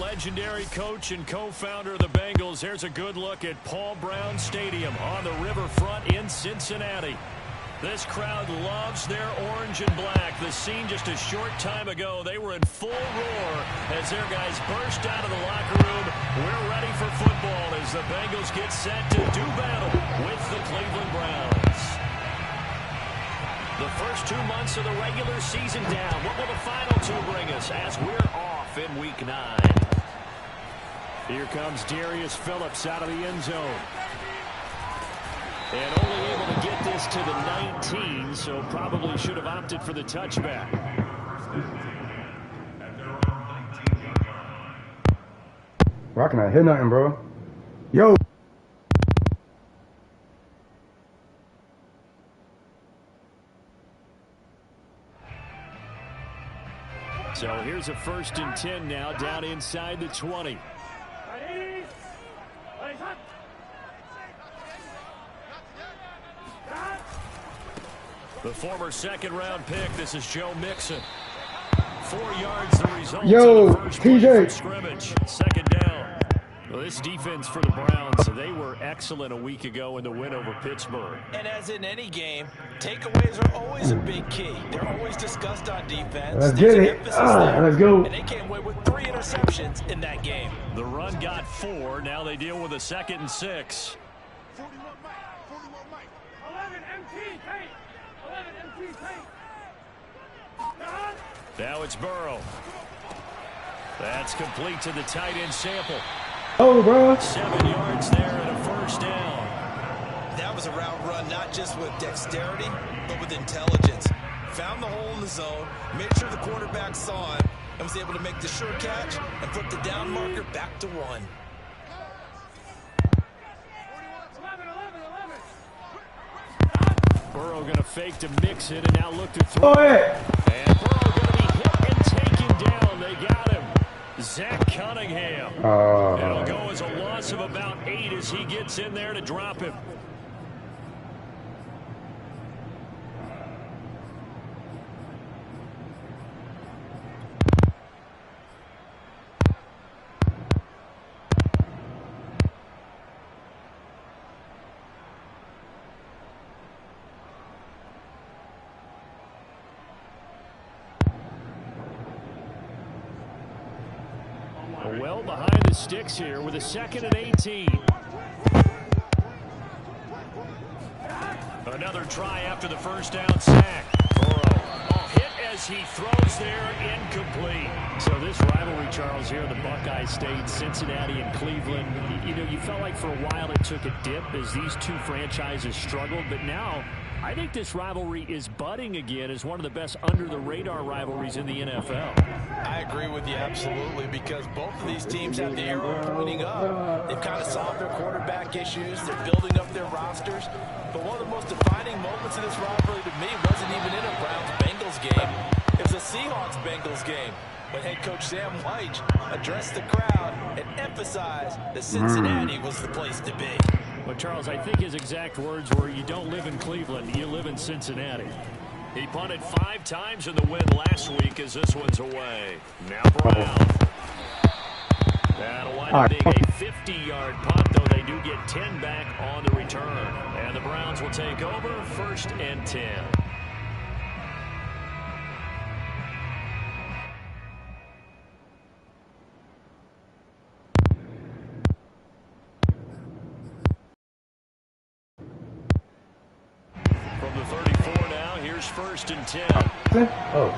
legendary coach and co-founder of the Bengals. Here's a good look at Paul Brown Stadium on the riverfront in Cincinnati. This crowd loves their orange and black. The scene just a short time ago, they were in full roar as their guys burst out of the locker room. We're ready for football as the Bengals get set to do battle with the Cleveland Browns. The first 2 months of the regular season down. What will the final two bring us as we're off in Week 9? Here comes Darius Phillips out of the end zone. And only able to get this to the 19, so probably should have opted for the touchback. Bro, I cannot hit nothing, bro. Yo. So here's a 1st and 10 now, down inside the 20. The former second-round pick, this is Joe Mixon. 4 yards the result. Yo, of the first TJ. Scrimmage. 2nd down. Well, this defense for the Browns, they were excellent a week ago in the win over Pittsburgh. And as in any game, takeaways are always a big key. They're always discussed on defense. Let's get it. Let's go. And they came away with 3 interceptions in that game. The run got 4. Now they deal with a 2nd and 6. Now it's Burrow. That's complete to the tight end Sample. Oh, bro. 7 yards there and a 1st down. That was a route run not just with dexterity, but with intelligence. Found the hole in the zone, made sure the quarterback saw it, and was able to make the sure catch and put the down marker back to 1. Burrow going to fake to mix it and now look to throw. Oh, yeah. And Burrow going to be hit and taken down. They got him. Zach Cunningham. It'll go as a loss of about 8 as he gets in there to drop him. Well behind the sticks here with a 2nd and 18. Another try after the 1st down sack. Burrow hit as he throws there, incomplete. So this rivalry, Charles, here in the Buckeye State, Cincinnati and Cleveland, you know, you felt like for a while it took a dip as these two franchises struggled, but now I think this rivalry is budding again as one of the best under-the-radar rivalries in the NFL. I agree with you absolutely, because both of these teams have the arrow pointing up. They've kind of solved their quarterback issues. They're building up their rosters. But one of the most defining moments of this rivalry to me wasn't even in a Browns-Bengals game. It was a Seahawks-Bengals game when head coach Sam White addressed the crowd and emphasized that Cincinnati was the place to be. But, Charles, I think his exact words were, you don't live in Cleveland, you live in Cincinnati. He punted 5 times in the win last week as this one's away. Now Brown. That'll wind up being a 50-yard punt, though they do get 10 back on the return. And the Browns will take over 1st and 10. From the 34 now, here's 1st and 10. Oh.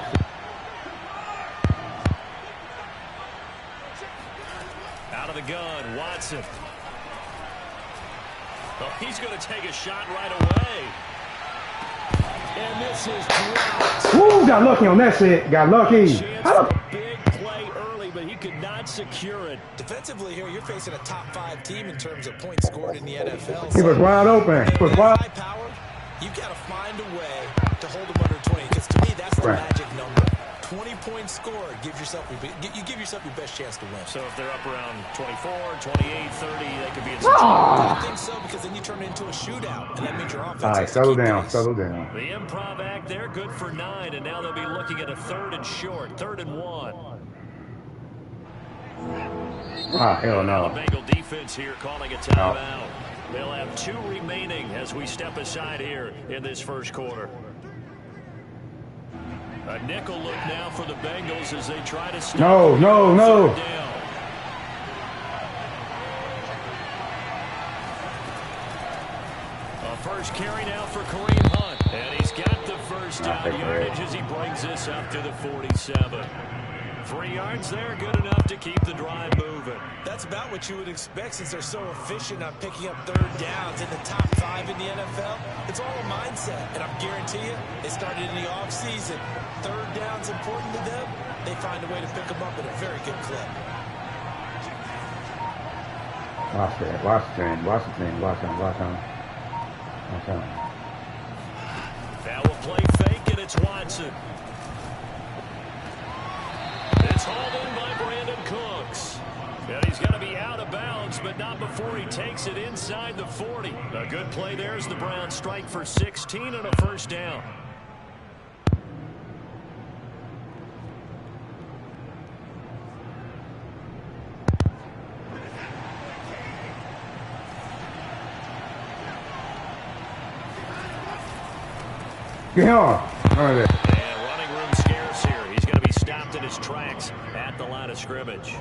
Out of the gun, Watson. Well, he's going to take a shot right away. And this is dropped. Woo, got lucky on that shit. Got lucky. Chance for a big play early, but he could not secure it. Defensively here, you're facing a top 5 team in terms of points scored in the NFL. He was wide open. He was wide. High power, you've got to find a way to hold them under 20, because to me, that's the magic number. 20 points scored, you give yourself your best chance to win. So if they're up around 24, 28, 30, they could be in I don't think so, because then you turn it into a shootout, and that means your offense. All right, settle down, settle down. The improv act, they're good for 9, and now they'll be looking at a 3rd and short, 3rd and 1. Ah, hell Now no. the Bengal defense here calling a timeout. They'll have 2 remaining as we step aside here in this first quarter. A nickel look now for the Bengals as they try to stop No. third down. A first carry now for Kareem Hunt. And he's got the first down yardage as he brings this up to the 47. 3 yards there, good enough to keep the drive moving. That's about what you would expect since they're so efficient on picking up third downs in the top 5 in the NFL. It's all a mindset, and I guarantee you, they started in the offseason. Third down's important to them. They find a way to pick them up at a very good clip. Watch that. Watch him. Now a play fake, and it's Watson. It's hauled in by Brandon Cooks. And he's going to be out of bounds, but not before he takes it inside the 40. A good play there as the Browns strike for 16 and a first down. Get on. And running room scarce here. He's going to be stopped in his tracks at the line of scrimmage.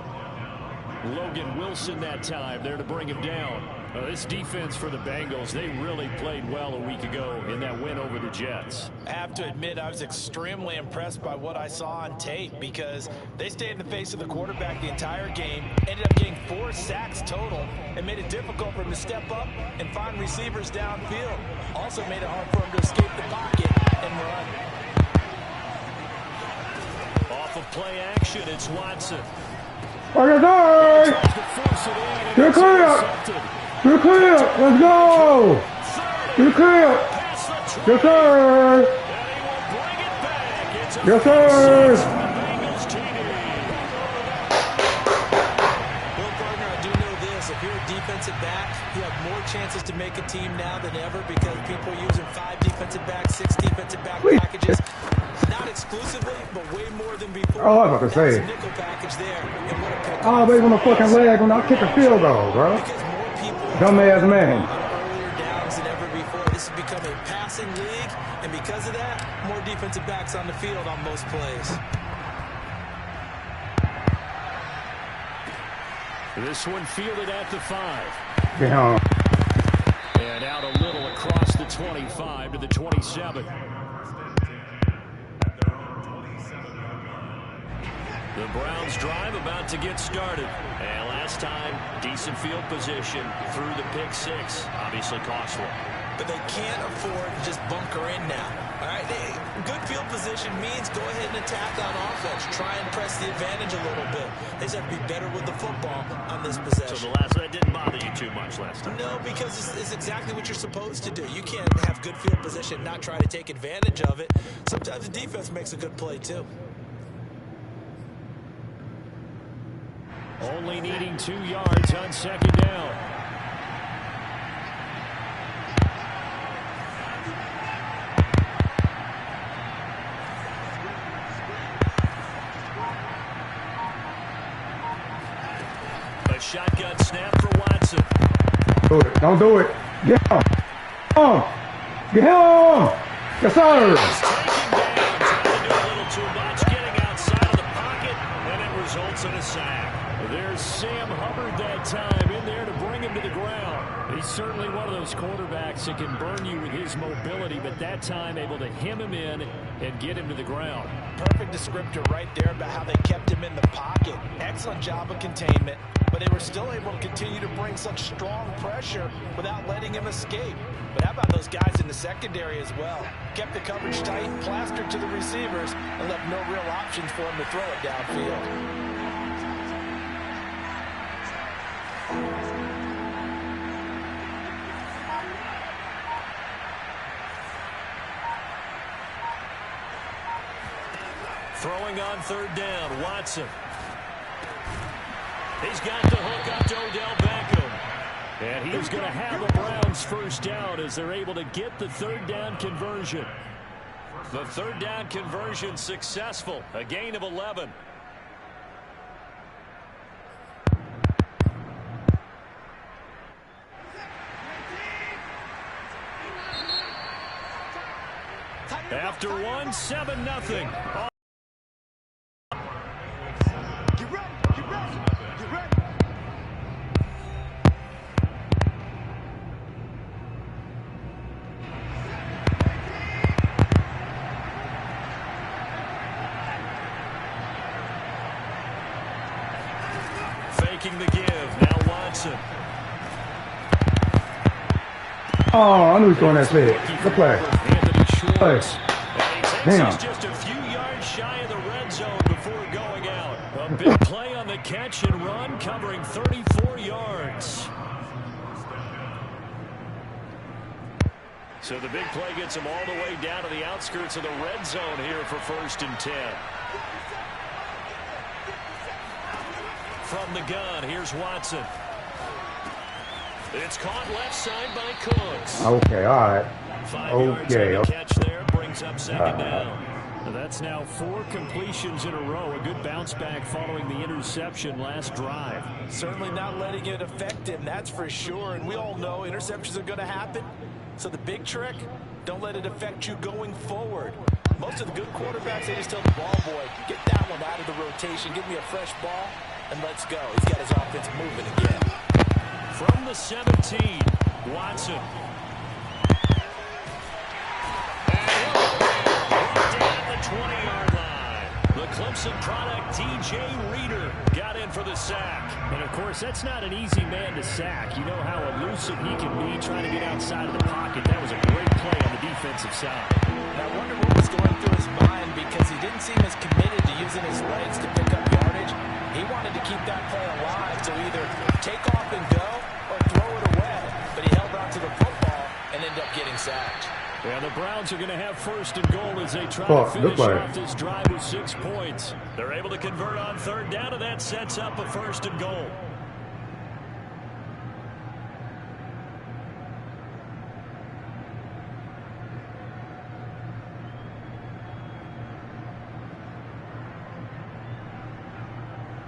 Logan Wilson that time there to bring him down. This defense for the Bengals, they really played well a week ago in that win over the Jets. I have to admit, I was extremely impressed by what I saw on tape because they stayed in the face of the quarterback the entire game, ended up getting 4 sacks total, and made it difficult for him to step up and find receivers downfield. Also made it hard for him to escape the pocket and run. Off of play action, it's Watson. You're clear. You're clear. Let's go. You're clear. Yes, sir. Yes, sir. Well, partner, I do know this. If you're a defensive back, you have more chances to make a team now than ever because people are using 5 defensive backs, 6 defensive back packages. Not exclusively, but way more than before. Oh, I was about to say. Nickel package there. And what a pick. Oh, baby, on the fucking leg when I kick a field goal, bro. Dumbass man. Earlier downs than ever before. This has become a passing league, and because of that, more defensive backs on the field on most plays. This one fielded at the 5. Get on. And out a little across the 25 to the 27. The Browns drive about to get started. And last time, decent field position through the pick 6. Obviously costly. But they can't afford to just bunker in now. All right, good field position means go ahead and attack on offense. Try and press the advantage a little bit. They just have to be better with the football on this possession. So the last one didn't bother you too much last time? No, because it's exactly what you're supposed to do. You can't have good field position, not try to take advantage of it. Sometimes the defense makes a good play, too. Only needing 2 yards on second down. A shotgun snap for Watson. Do it. Don't do it. Get on. Get on. Yes, sir. He's taken down, trying to do a little too much, getting outside of the pocket, and it results in a sack. There's Sam Hubbard that time in there to bring him to the ground. He's certainly one of those quarterbacks that can burn you with his mobility, but that time able to hem him in and get him to the ground. Perfect descriptor right there about how they kept him in the pocket. Excellent job of containment, but they were still able to continue to bring such strong pressure without letting him escape. But how about those guys in the secondary as well? Kept the coverage tight, plastered to the receivers, and left no real options for him to throw it downfield. Throwing on third down, Watson. He's got the hook up to Odell Beckham. And he's going to have a Browns first down as they're able to get the third down conversion. The third down conversion successful. A gain of 11. After one, 7-0. Get ready. Get ready. Get ready. Faking the give. Now Watson. Oh, I knew he was throwing that spit. Good play. Play. Damn. He's just a few yards shy of the red zone before going out. A big play on the catch and run, covering 34 yards. So the big play gets him all the way down to the outskirts of the red zone here for 1st and 10. From the gun, here's Watson. It's caught left side by Cooks. Okay, all right. 5 yards on the catch there, brings up 2nd down. That's now 4 completions in a row. A good bounce back following the interception last drive. Certainly not letting it affect him, that's for sure. And we all know interceptions are going to happen. So the big trick, don't let it affect you going forward. Most of the good quarterbacks, they just tell the ball boy, get that one out of the rotation, give me a fresh ball, and let's go. He's got his offense moving again. From the 17, Watson. Down the 20-yard line. The Clemson product, DJ Reader, got in for the sack. And, of course, that's not an easy man to sack. You know how elusive he can be trying to get outside of the pocket. That was a great play on the defensive side. And I wonder what was going through his mind because he didn't seem as committed to using his legs to pick up yardage. He wanted to keep that play alive, so either take off and go or throw it away. But he held on to the football and ended up getting sacked. Yeah, the Browns are going to have 1st and goal as they try to finish off this drive with 6 points. They're able to convert on 3rd down, and that sets up a 1st and goal.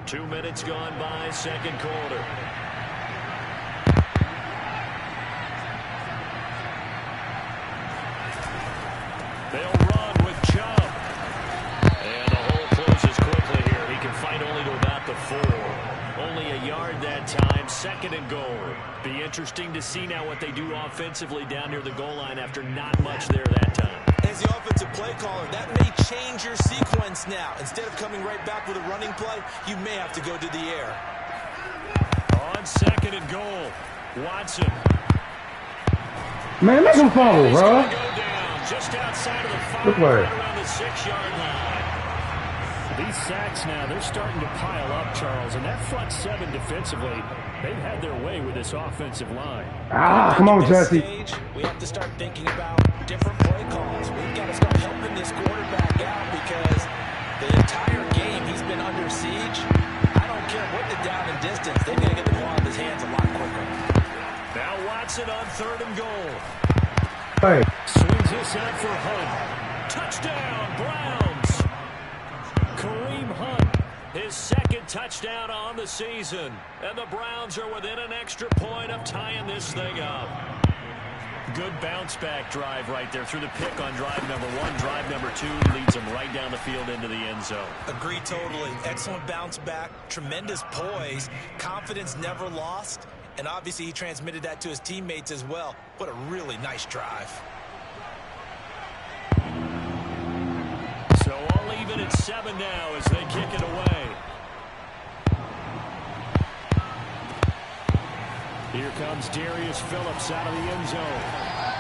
Two minutes gone by, 2nd quarter. They'll run with Chubb. And the hole closes quickly here. He can fight only to about the 4. Only a yard that time, 2nd and goal. Be interesting to see now what they do offensively down near the goal line after not much there that time. As the offensive play caller, that may change your sequence now. Instead of coming right back with a running play, you may have to go to the air. On 2nd and goal, Watson. Man, make him fumble, bro. Go down just outside of the 5, Good play. right around the 6-yard line. These sacks now, they're starting to pile up, Charles, and that front 7 defensively, they've had their way with this offensive line. Ah, come on, Jesse. We have to start thinking about different play calls. We've got to start helping this quarterback out because the entire game he's been under siege. I don't care what the down and distance, they're going to get the ball out of his hands a lot quicker. Now Watson on 3rd and goal. Hey. Swings this out for Hunt. Touchdown, Browns. Kareem Hunt, his 2nd touchdown on the season. And the Browns are within an extra point of tying this thing up. Good bounce-back drive right there through the pick on drive number 1. Drive number 2 leads them right down the field into the end zone. Agree totally. Excellent bounce back, tremendous poise, confidence never lost, and obviously he transmitted that to his teammates as well. What a really nice drive. So all even at 7 now as they kick it away. Here comes Darius Phillips out of the end zone.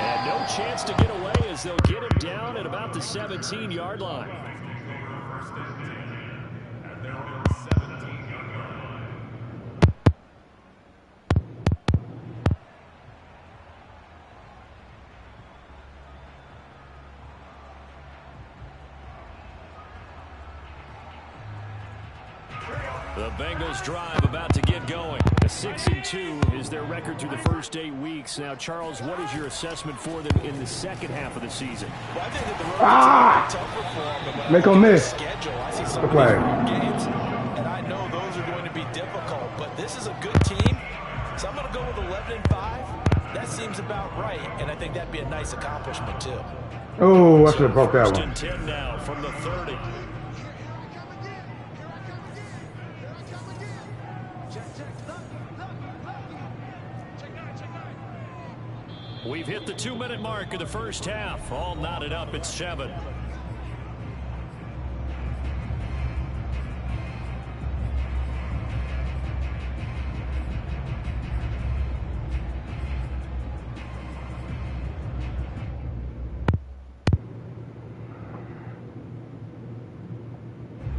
And no chance to get away as they'll get him down at about the 17-yard line. The Bengals drive about to get going. A 6-2 is their record through the first 8 weeks. Now, Charles, what is your assessment for them in the second half of the season? Well, I think that the road is tougher for them. But when Make I them look at miss. the schedule, I see some of Good these play. road games, and I know those are going to be difficult. But this is a good team, so I'm going to go with 11-5. That seems about right, and I think that'd be a nice accomplishment, too. Oh, I should have broke that First one. and 10 now from the 30. We've hit the 2-minute mark of the first half. All knotted up at 7.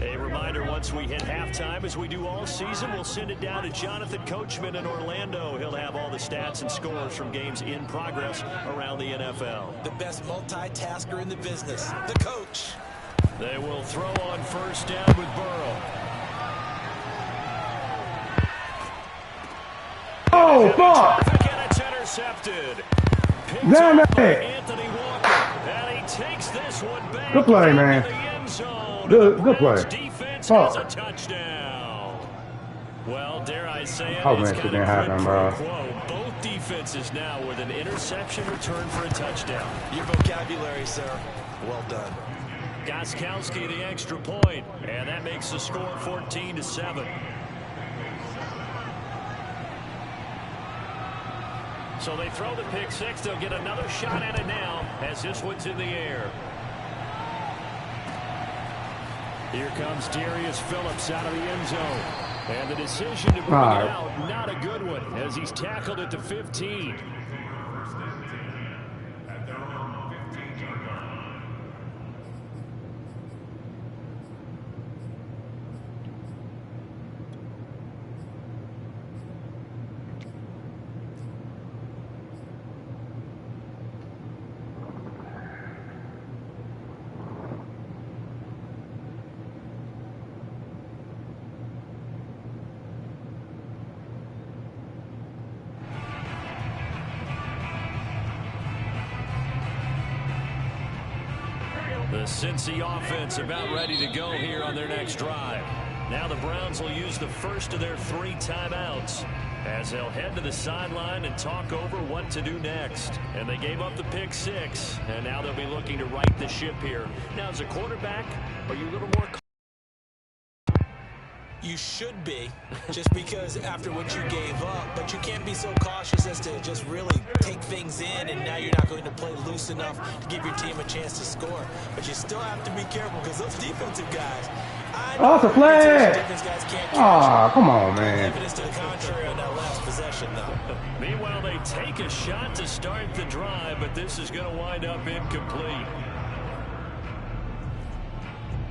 A reminder, once we hit halftime, as we do all season, we'll send it down to Jonathan Coachman in Orlando. He'll have all the stats and scores from games in progress around the NFL. The best multitasker in the business, the coach. They will throw on first down with Burrow. Oh, fuck! And it's intercepted. Damn it! Anthony Walker. And he takes this one back. Good play, man. The end zone. Good play. Defense Oh. has a touchdown. Well, dare I say it, Oh, it's man, kind shit of didn't happen, quid bro. pro quo. Both defenses now with an interception return for a touchdown. Your vocabulary, sir. Well done. Gostkowski the extra point, and that makes the score 14-7. So they throw the pick six. They'll get another shot at it now as this one's in the air. Here comes Darius Phillips out of the end zone. And the decision to bring it out, not a good one, as he's tackled at the 15. The Cincy offense about ready to go here on their next drive. Now the Browns will use the first of their 3 timeouts as they'll head to the sideline and talk over what to do next. And they gave up the pick six, and now they'll be looking to right the ship here. Now, as a quarterback, are you a little more... You should be, just because after what you gave up, but you can't be so cautious as to just really take things in, and now you're not going to play loose enough to give your team a chance to score. But you still have to be careful because those defensive guys, Oh, it's a flag! defense guys can't catch Ah, come on, man. evidence to the contrary on that last possession, though. Meanwhile, they take a shot to start the drive, but this is going to wind up incomplete.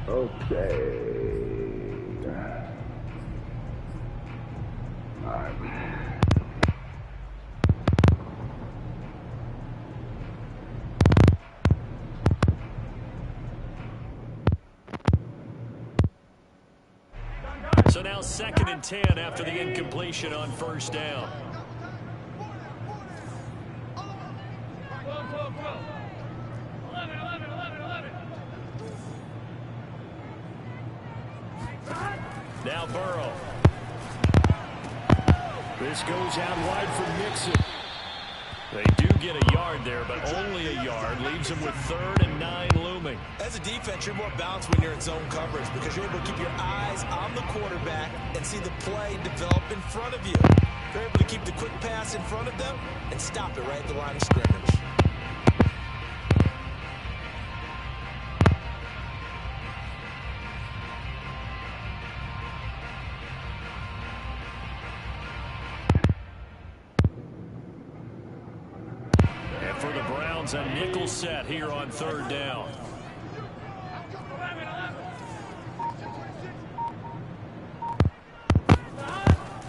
Okay. All right. So now 2nd and 10 after the incompletion on first down. Now Burrow. This goes out wide for Mixon. They do get a yard there, but only a yard. Leaves them with 3rd and 9 looming. As a defense, you're more balanced when you're in zone coverage because you're able to keep your eyes on the quarterback and see the play develop in front of you. You're able to keep the quick pass in front of them and stop it right at the line of scrimmage. For the Browns, a nickel set here on 3rd down.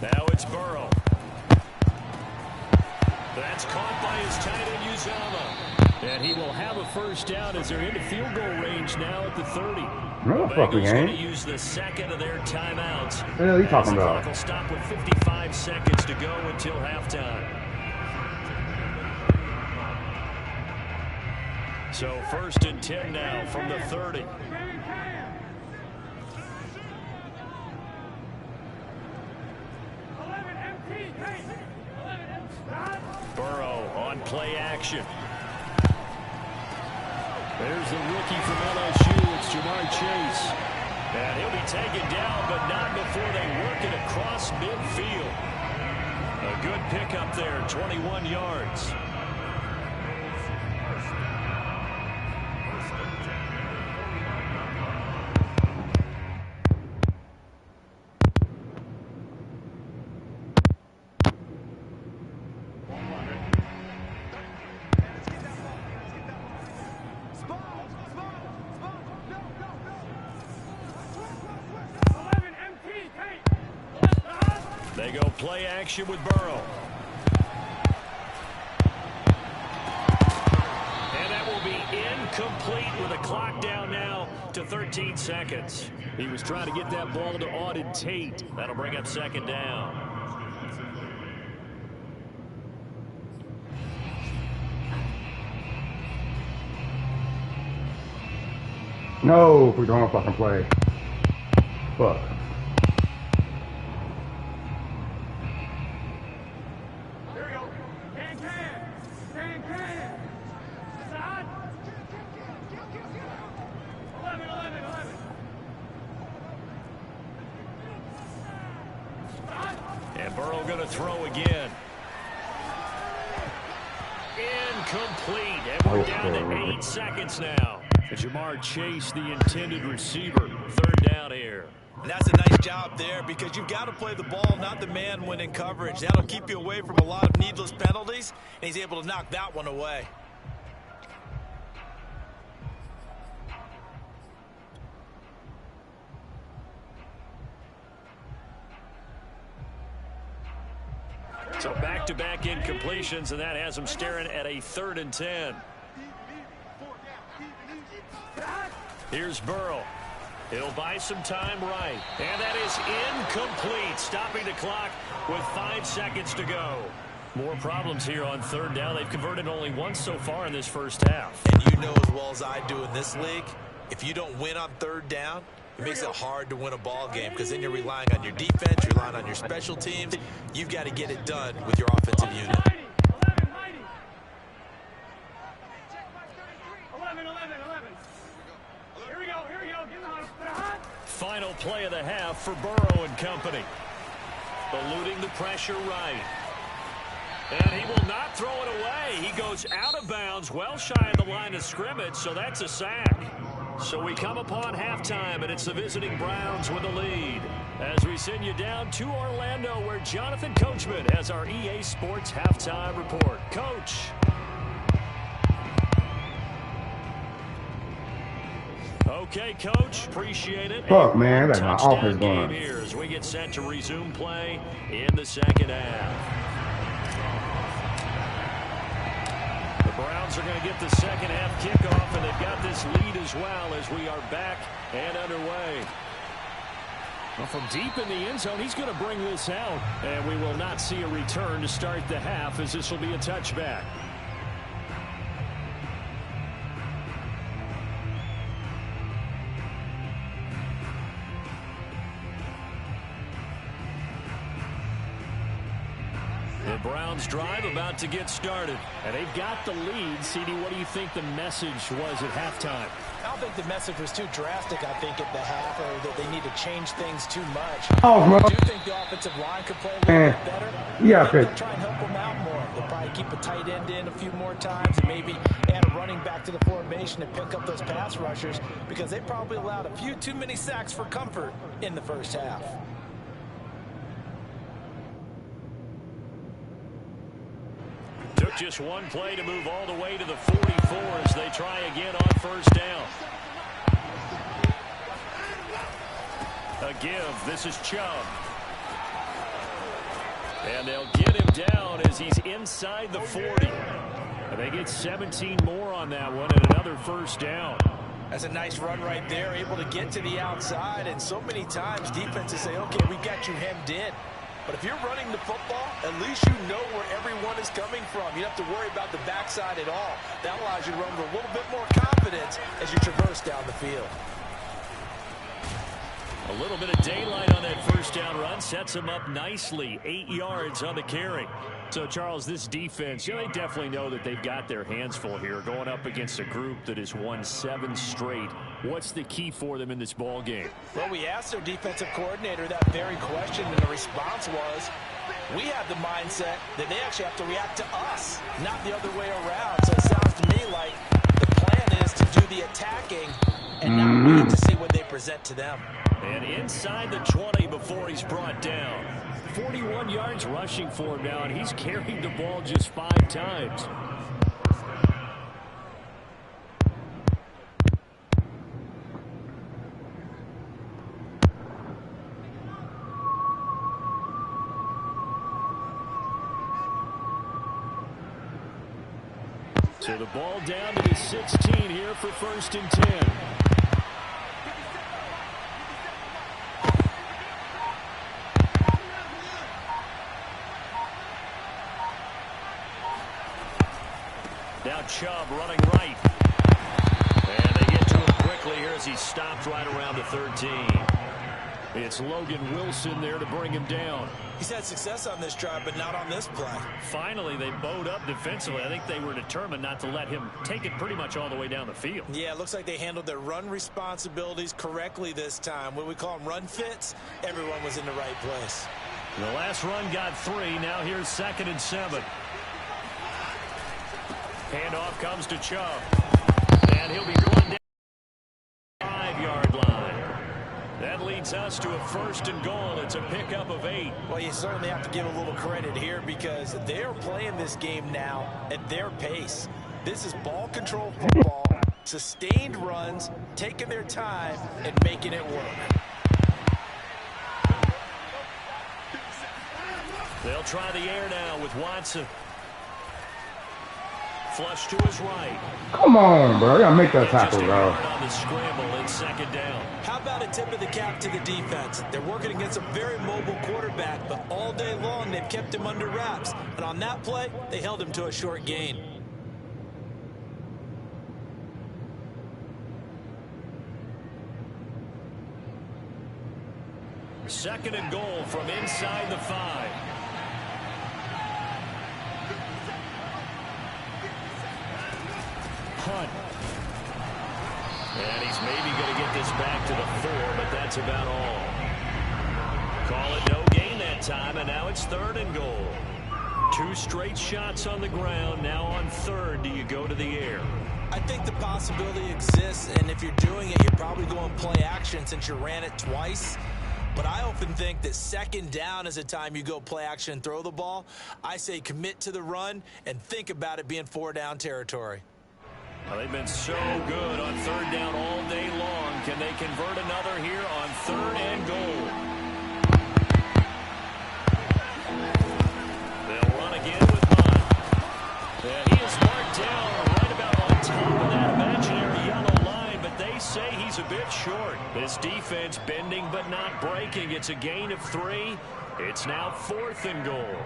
Now it's Burrow. That's caught by his tight end, Uzama. And he will have a first down as they're into field goal range now at the 30. Motherfucking Bengals going to game. use the 2nd of their timeouts. What the hell are you talking As the about? clock will stop with 55 seconds to go until halftime. So 1st and 10 now from the 30. Burrow on play action. There's the rookie from LSU. It's Jamar Chase. And he'll be taken down, but not before they work it across midfield. A good pickup there, 21 yards. They go play action with Burrow. And that will be incomplete with a clock down now to 13 seconds. He was trying to get that ball to Auden Tate. That'll bring up second down. No, we don't fucking play. Fuck. And Burrow going to throw again. Incomplete. And we're down to 8 seconds now. Jamar Chase, the intended receiver. Third down here. And that's a nice job there because you've got to play the ball, not the man when in coverage. That'll keep you away from a lot of needless penalties, and he's able to knock that one away. So back-to-back incompletions, and that has him staring at a 3rd and 10. Here's Burrow. He'll buy some time right. And that is incomplete, stopping the clock with 5 seconds to go. More problems here on 3rd down. They've converted only once so far in this first half. And you know as well as I do in this league, if you don't win on 3rd down, it makes it hard to win a ball game because then you're relying on your defense, you're relying on your special teams. You've got to get it done with your offensive unit. 11. Here we go. Final play of the half for Burrow and company. Eluding the pressure right. And he will not throw it away. He goes out of bounds, well shy of the line of scrimmage, so that's a sack. So we come upon halftime, and it's the visiting Browns with the lead. As we send you down to Orlando, where Jonathan Coachman has our EA Sports halftime report. Coach. Okay, Coach. Appreciate it. Fuck, man. That's my Touchdown offense game going. here as we get set to resume play in the second half. The Browns are going to get the second half kickoff, and they've got this lead as well as we are back and underway. Well, from deep in the end zone, he's going to bring this out, and we will not see a return to start the half as this will be a touchback. The Browns drive about to get started. And they've got the lead. CD, what do you think the message was at halftime? I don't think the message was too drastic, I think, at the half, or that they need to change things too much. Oh, bro. I do think the offensive line could play a little bit better. Yeah, Maybe okay. they'll try and help them out more. They'll probably keep a tight end in a few more times and maybe add a running back to the formation and pick up those pass rushers because they probably allowed a few too many sacks for comfort in the first half. Took just one play to move all the way to the 44 as they try again on first down. A give. This is Chubb. And they'll get him down as he's inside the 40. And they get 17 more on that one and another first down. That's a nice run right there, able to get to the outside. And so many times defenses say, okay, we got you hemmed in. But if you're running the football, at least you know where everyone is coming from. You don't have to worry about the backside at all. That allows you to run with a little bit more confidence as you traverse down the field. A little bit of daylight on that first down run sets them up nicely. 8 yards on the carry. So, Charles, this defense, they definitely know that they've got their hands full here going up against a group that has won 7 straight. What's the key for them in this ball game? Well, we asked their defensive coordinator that very question, and the response was, we have the mindset that they actually have to react to us, not the other way around. So it sounds to me like the plan is to do the attacking and not wait to see what they present to them. And inside the 20 before he's brought down. 41 yards rushing for him now, and he's carried the ball just 5 times. So the ball down to the 16 here for 1st and 10. Now Chubb running right. And they get to him quickly here as he stopped right around the 13. It's Logan Wilson there to bring him down. He's had success on this drive, but not on this play. Finally, they bowed up defensively. I think they were determined not to let him take it pretty much all the way down the field. Yeah, it looks like they handled their run responsibilities correctly this time. What we call them run fits, everyone was in the right place. The last run got 3. Now here's 2nd and 7. Handoff comes to Chubb. And he'll be brought down 5-yard line. That leads us to a 1st and goal. It's a pickup of 8. Well, you certainly have to give a little credit here because they're playing this game now at their pace. This is ball control football, sustained runs, taking their time, and making it work. They'll try the air now with Watson. Flush to his right. Come on, bro. You gotta make that tackle, bro. On the scramble and 2nd down. How about a tip of the cap to the defense? They're working against a very mobile quarterback, but all day long they've kept him under wraps. And on that play, they held him to a short gain. Second and goal from inside the 5. Hunt. And he's maybe going to get this back to the 4, but that's about all. Call it no gain that time, and now it's 3rd and goal. 2 straight shots on the ground. Now on 3rd, do you go to the air? I think the possibility exists, and if you're doing it, you're probably going play action since you ran it twice. But I often think that 2nd down is the time you go play action and throw the ball. I say commit to the run and think about it being 4-down territory. Well, they've been so good on 3rd down all day long. Can they convert another here on 3rd and goal? They'll run again with Hunt. Yeah, he is marked down right about on top of that imaginary yellow line, but they say he's a bit short. This defense bending but not breaking. It's a gain of 3. It's now 4th and goal.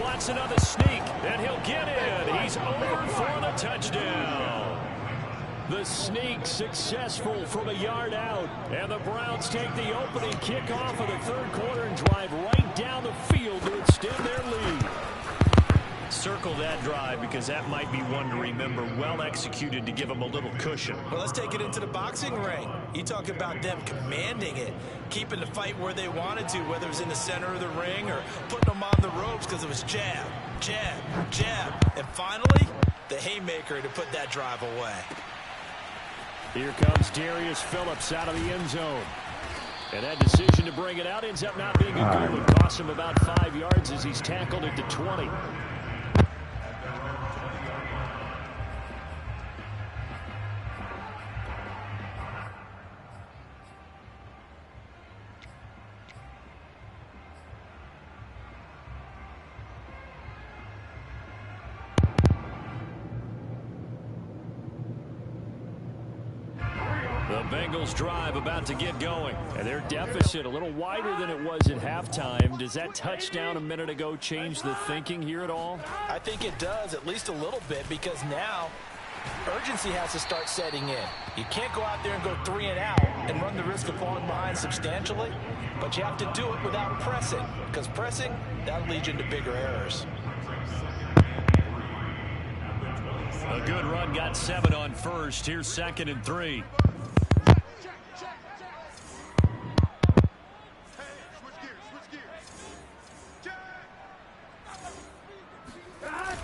Watson on the sneak, and he'll get in. He's over for the touchdown. The sneak successful from a yard out, and the Browns take the opening kickoff of the 3rd quarter and drive right down the field to extend their lead. Circle that drive because that might be one to remember. Well executed to give them a little cushion. Well, let's take it into the boxing ring. You talk about them commanding it, keeping the fight where they wanted to, whether it was in the center of the ring or putting them on the ropes because it was jab, jab, jab. And finally, the haymaker to put that drive away. Here comes Darius Phillips out of the end zone. And that decision to bring it out ends up not being a good one. Costs him about 5 yards as he's tackled at the 20. Bengals drive about to get going. And their deficit a little wider than it was at halftime. Does that touchdown a minute ago change the thinking here at all? I think it does, at least a little bit, because now urgency has to start setting in. You can't go out there and go 3 and out and run the risk of falling behind substantially, but you have to do it without pressing, because pressing, that'll lead you into bigger errors. A good run got 7 on first. Here's 2nd and 3.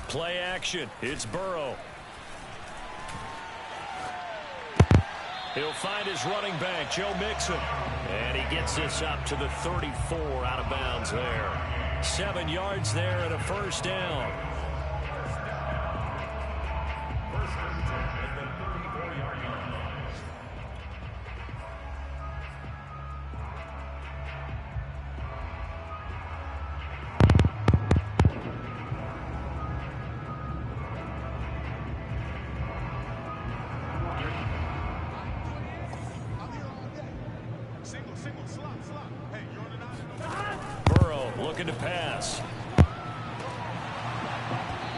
Play action. It's Burrow. He'll find his running back, Joe Mixon. And he gets this up to the 34 out of bounds there. 7 yards there and a first down. Looking to pass.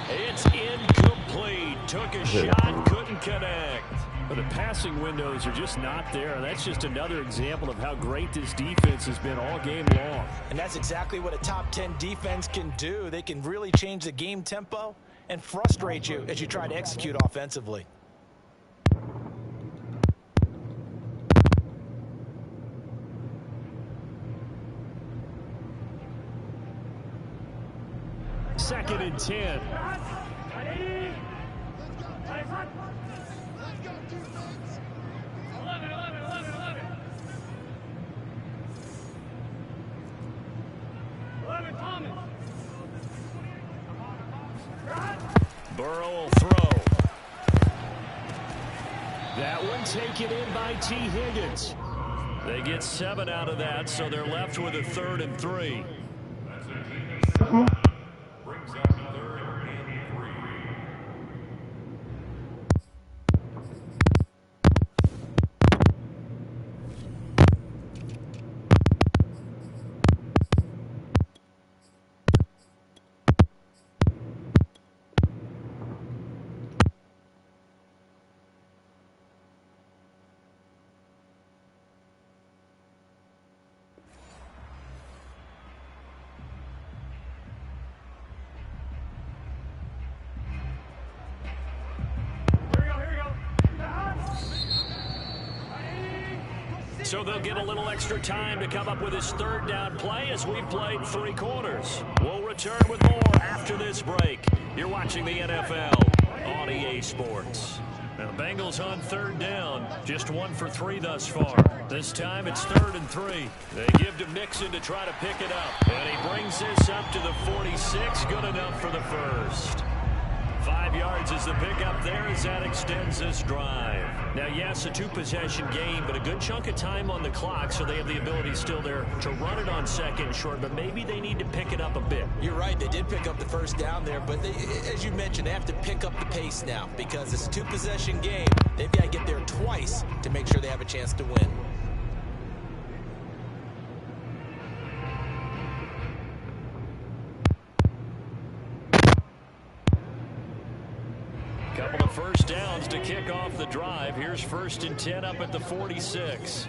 It's incomplete. Took a shot, couldn't connect. But the passing windows are just not there. That's just another example of how great this defense has been all game long. And that's exactly what a top 10 defense can do. They can really change the game tempo and frustrate you as you try to execute offensively. Second and 10. Burrow will throw. That one taken in by T. Higgins. They get 7 out of that, so they're left with a 3rd and 3. So they'll get a little extra time to come up with his 3rd down play as we've played 3 quarters. We'll return with more after this break. You're watching the NFL on EA Sports. Now the Bengals on 3rd down. Just 1 for 3 thus far. This time it's 3rd and 3. They give to Mixon to try to pick it up. And he brings this up to the 46. Good enough for the first. 5 yards is the pickup there as that extends this drive. Now, yes, a 2-possession game, but a good chunk of time on the clock, so they have the ability still there to run it on 2nd and short, but maybe they need to pick it up a bit. You're right. They did pick up the first down there, but as you mentioned, they have to pick up the pace now because it's a 2-possession game. They've got to get there twice to make sure they have a chance to win. Couple of first downs to kick off the drive. Here's 1st and 10 up at the 46.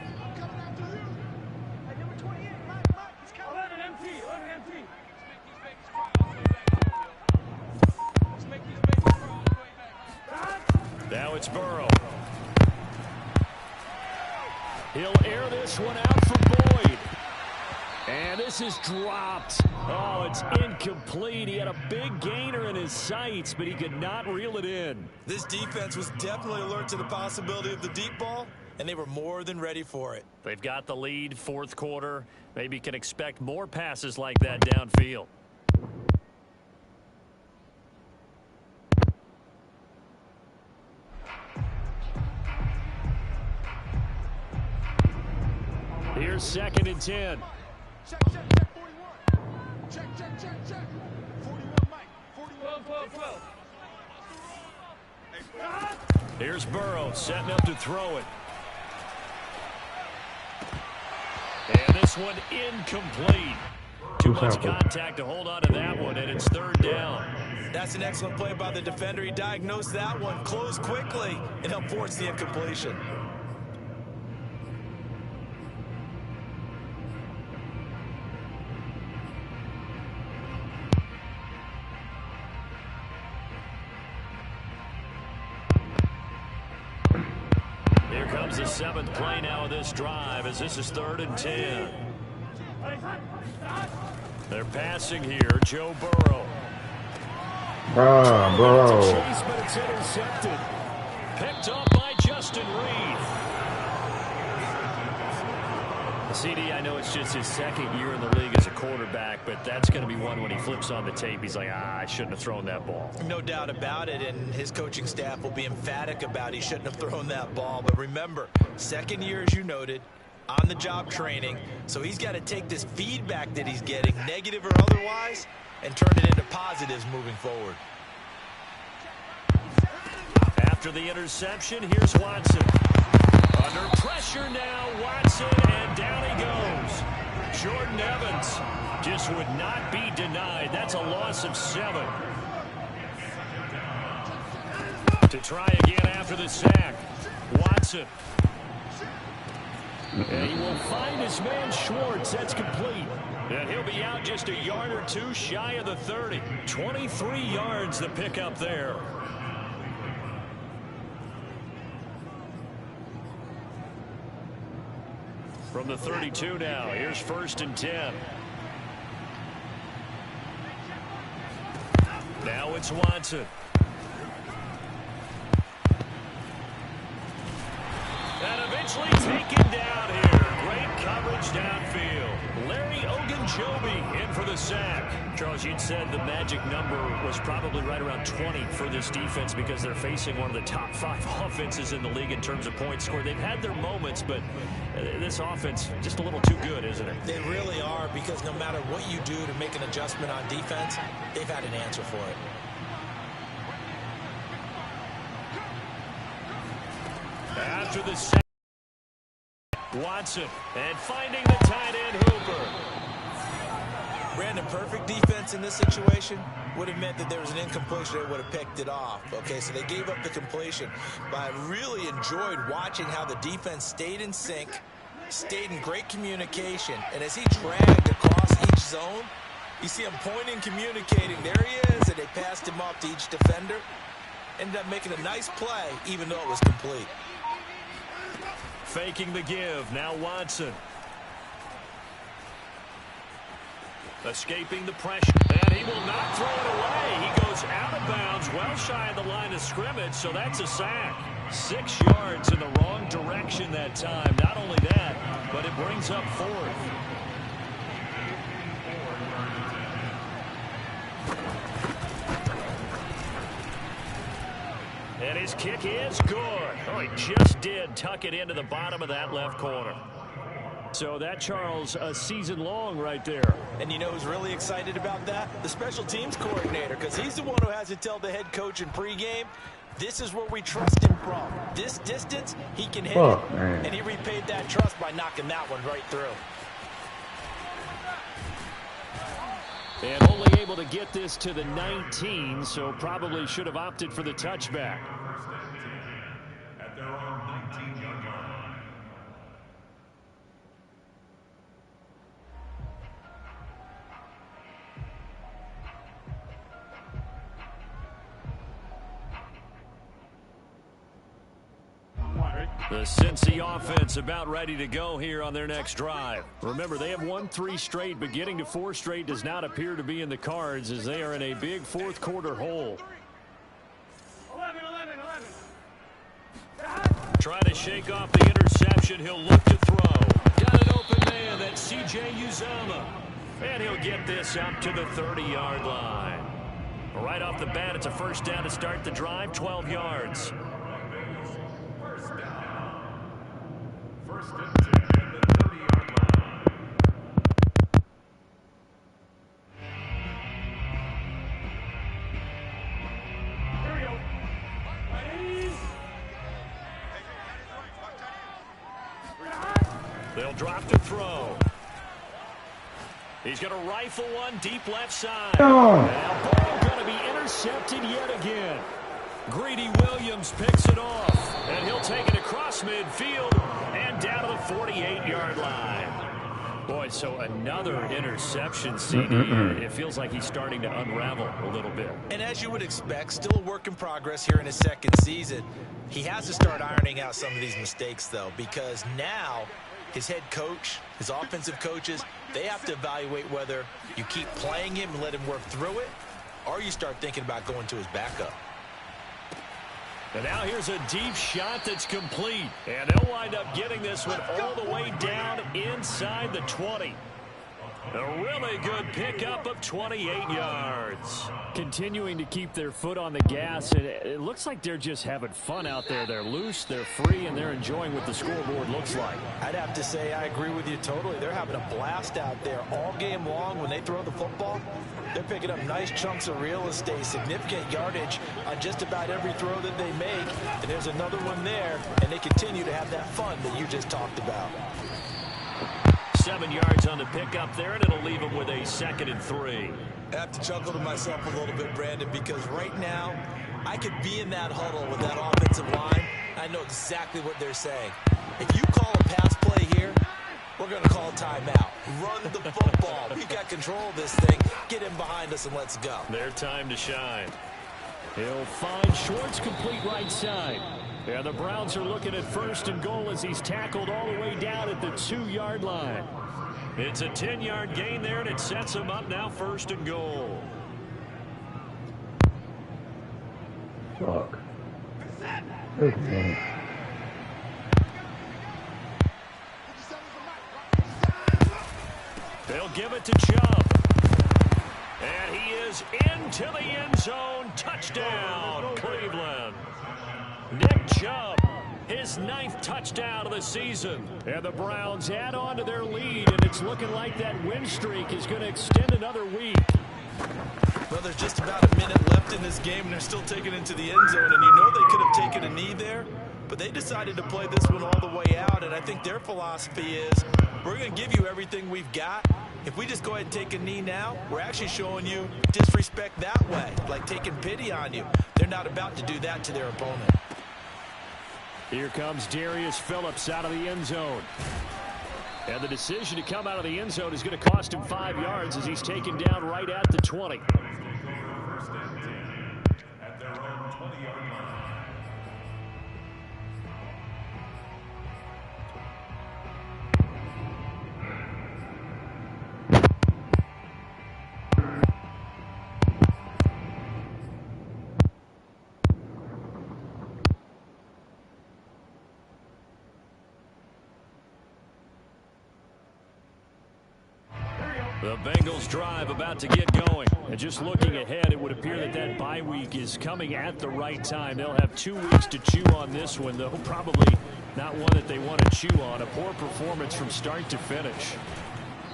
Now it's Burrow. He'll air this one out for Boyd. And this is dropped. Oh, it's incomplete. He had a big gainer in his sights, but he could not reel it in. This defense was definitely alert to the possibility of the deep ball, and they were more than ready for it. They've got the lead, 4th quarter. Maybe can expect more passes like that downfield. Here's 2nd and 10. Check, 41. Check. 41, Mike. 41. 12. Here's Burrow setting up to throw it. this one incomplete. Too much contact to hold on to that one, and it's third down. That's an excellent play by the defender. He diagnosed that one, closed quickly, and helped force the incompletion. Here comes the seventh play now of this drive, as this is 3rd and 10. They're passing here, Joe Burrow. Bro. Chase, but it's intercepted. Picked up by Justin Reed. CD, I know it's just his 2nd year in the league as a quarterback, but that's going to be one when he flips on the tape. He's like, I shouldn't have thrown that ball. No doubt about it, and his coaching staff will be emphatic about he shouldn't have thrown that ball. But remember, 2nd year, as you noted, on-the-job training, so he's got to take this feedback that he's getting, negative or otherwise, and turn it into positives moving forward. After the interception, here's Watson. Under pressure now, Watson, and down he goes. Jordan Evans just would not be denied. That's a loss of 7. To try again after the sack. Watson. And he will find his man Schwartz. That's complete. And he'll be out just a yard or two shy of the 30. 23 yards the pickup there. From the 32 now, here's 1st and 10. Now it's Watson. And eventually taken down here. Great coverage downfield. Larry Ogunjobi in for the sack. Charles, you'd said the magic number was probably right around 20 for this defense because they're facing one of the top 5 offenses in the league in terms of points scored. They've had their moments, but this offense just a little too good, isn't it? They really are, because no matter what you do to make an adjustment on defense, they've had an answer for it. After the sack, Watson, and finding the tight end Hooper. Brandon, perfect defense in this situation would have meant that there was an incompletion. They would have picked it off. Okay, so they gave up the completion. But I really enjoyed watching how the defense stayed in sync, stayed in great communication, and as he dragged across each zone, you see him pointing, communicating. There he is, and they passed him off to each defender. Ended up making a nice play, even though it was complete. Faking the give. Now Watson. Escaping the pressure. And he will not throw it away. He goes out of bounds, well shy of the line of scrimmage, so that's a sack. 6 yards in the wrong direction that time. Not only that, but it brings up 4th. And his kick is good. Oh, he just did tuck it into the bottom of that left corner. So that, Charles, a season long right there. And you know who's really excited about that? The special teams coordinator, because he's the one who has to tell the head coach in pregame, this is where we trust him from. This distance, he can hit it. Man. And he repaid that trust by knocking that one right through. And only able to get this to the 19, so probably should have opted for the touchback. At their own 19-yard line. The Cincy offense about ready to go here on their next drive. Remember, they have won 3 straight, but getting to 4 straight does not appear to be in the cards as they are in a big 4th quarter hole. 11. Trying to shake off the interception. He'll look to throw. Got an open man. That's C.J. Uzomah. And he'll get this up to the 30-yard line. Right off the bat, it's a first down to start the drive, 12 yards. First and 10 at the 30-yard line. Here we go. They'll drop to throw. He's going to rifle one deep left side. Oh. Now ball going to be intercepted yet again. Greedy Williams picks it off, and he'll take it across midfield and down to the 48-yard line. Boy, so another interception, CD. It feels like he's starting to unravel a little bit. And as you would expect, still a work in progress here in his second season. He has to start ironing out some of these mistakes, though, because now his head coach, his offensive coaches, they have to evaluate whether you keep playing him and let him work through it, or you start thinking about going to his backup. And now here's a deep shot that's complete. And they'll wind up getting this one all the way down inside the 20. A really good pickup of 28 yards. Continuing to keep their foot on the gas, and it looks like they're just having fun out there. They're loose, they're free, and they're enjoying what the scoreboard looks like. I'd have to say I agree with you totally. They're having a blast out there all game long when they throw the football. They're picking up nice chunks of real estate, significant yardage on just about every throw that they make. And there's another one there, and they continue to have that fun that you just talked about. 7 yards on the pickup there, and it'll leave them with a 2nd and 3. I have to chuckle to myself a little bit, Brandon, because right now I could be in that huddle with that offensive line. I know exactly what they're saying. If you call a pass play here, we're going to call timeout. Run the football. We've got control of this thing. Get him behind us and let's go. Their time to shine. He'll find Schwartz complete right side. Yeah, the Browns are looking at 1st and goal as he's tackled all the way down at the 2-yard line. It's a 10-yard gain there, and it sets him up now 1st and goal. Fuck. Okay. They'll give it to Chubb. And he is into the end zone. Touchdown, Cleveland. Nick Chubb, his 9th touchdown of the season. And the Browns add on to their lead, and it's looking like that win streak is going to extend another week. Well, there's just about a minute left in this game, and they're still taking it into the end zone. And you know they could have taken a knee there, but they decided to play this one all the way out. And I think their philosophy is, we're going to give you everything we've got. If we just go ahead and take a knee now, we're actually showing you disrespect that way, like taking pity on you. They're not about to do that to their opponent. Here comes Darius Phillips out of the end zone. And the decision to come out of the end zone is going to cost him 5 yards as he's taken down right at the 20. At their own 20-yard line. The Bengals drive about to get going. And just looking ahead, it would appear that that bye week is coming at the right time. They'll have 2 weeks to chew on this one, though probably not one that they want to chew on. A poor performance from start to finish.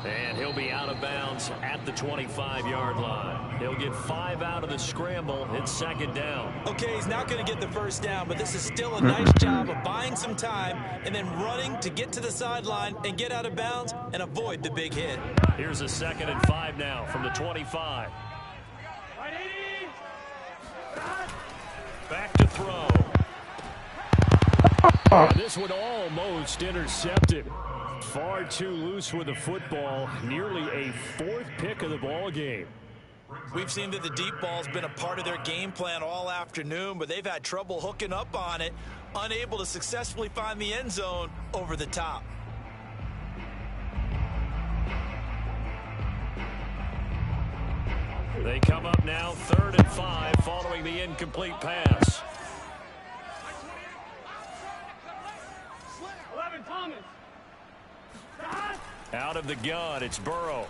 And he'll be out of bounds at the 25-yard line. He'll get 5 out of the scramble. It's 2nd down. Okay, he's not going to get the 1st down, but this is still a nice job of buying some time and then running to get to the sideline and get out of bounds and avoid the big hit. Here's a 2nd and 5 now from the 25. Back to throw. And this one almost intercepted. Far too loose with the football. Nearly a 4th pick of the ball game. We've seen that the deep ball's been a part of their game plan all afternoon, but they've had trouble hooking up on it, unable to successfully find the end zone over the top. They come up now 3rd and 5 following the incomplete pass. 11 Thomas. Out of the gun, it's Burrow.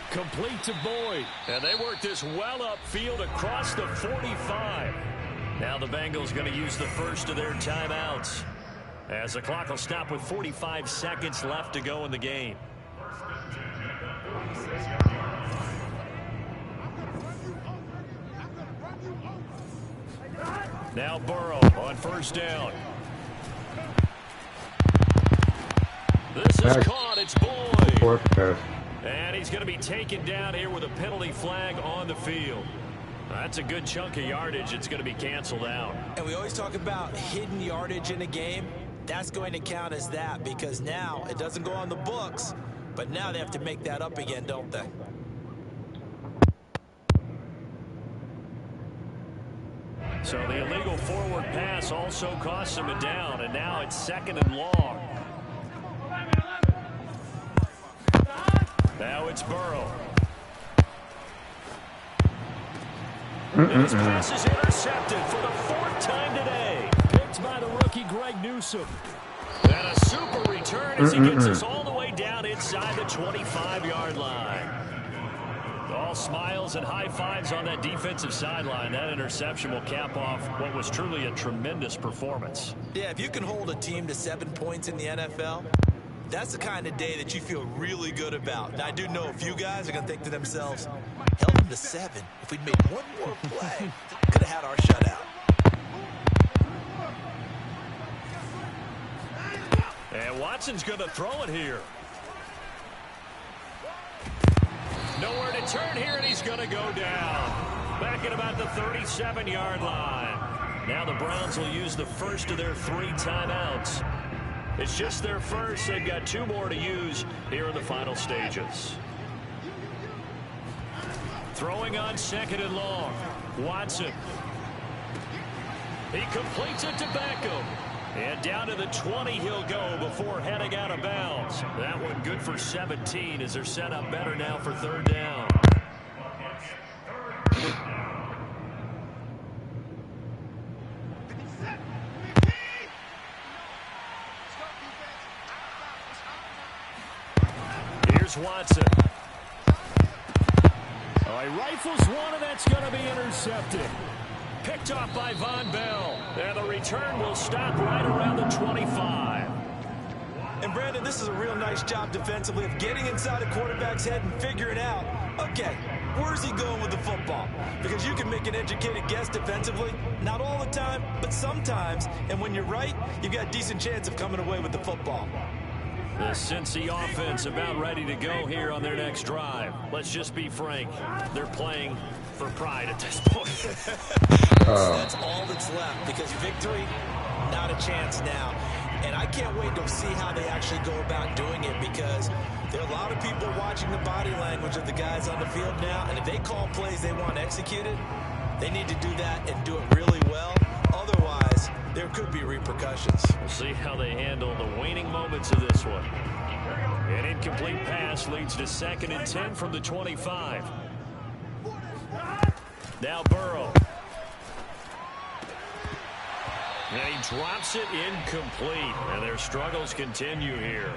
Complete to Boyd. And they work this well upfield across the 45. Now the Bengals going to use the first of their timeouts, as the clock will stop with 45 seconds left to go in the game. Now Burrow on 1st down. This is caught. It's Boyd. forward pass. And he's going to be taken down here with a penalty flag on the field. That's a good chunk of yardage. It's going to be canceled out. And we always talk about hidden yardage in a game. That's going to count as that because now it doesn't go on the books, but now they have to make that up again, don't they? So the illegal forward pass also costs him a down, and now it's 2nd and long. Now it's Burrow. And his pass is intercepted for the 4th time today. Picked by the rookie Greg Newsome. And a super return as he gets us all the way down inside the 25-yard line. All smiles and high fives on that defensive sideline. That interception will cap off what was truly a tremendous performance. Yeah, if you can hold a team to 7 points in the NFL, that's the kind of day that you feel really good about. And I do know a few guys are going to think to themselves, held them to 7. If we'd made one more play, could have had our shutout. And Watson's going to throw it here. Nowhere to turn here, and he's going to go down. Back at about the 37-yard line. Now the Browns will use the first of their 3 timeouts. It's just their first. They've got 2 more to use here in the final stages. Throwing on 2nd and long. Watson. He completes it to Beckham. And down to the 20 he'll go before heading out of bounds. That one good for 17 as they're set up better now for 3rd down. Here's Watson. Oh, he rifles one, and that's going to be intercepted. Picked off by Von Bell. And the return will stop right around the 25. And Brandon, this is a real nice job defensively of getting inside a quarterback's head and figuring out, okay, where's he going with the football? Because you can make an educated guess defensively, not all the time, but sometimes. And when you're right, you've got a decent chance of coming away with the football. The Cincy offense about ready to go here on their next drive. Let's just be frank. They're playing for pride at this point. That's all that's left because victory, not a chance now. And I can't wait to see how they actually go about doing it because there are a lot of people watching the body language of the guys on the field now. And if they call plays they want executed, they need to do that and do it really well. Otherwise, there could be repercussions. We'll see how they handle the waning moments of this one. An incomplete pass leads to 2nd and 10 from the 25. Now Burrow. And he drops it incomplete. And their struggles continue here.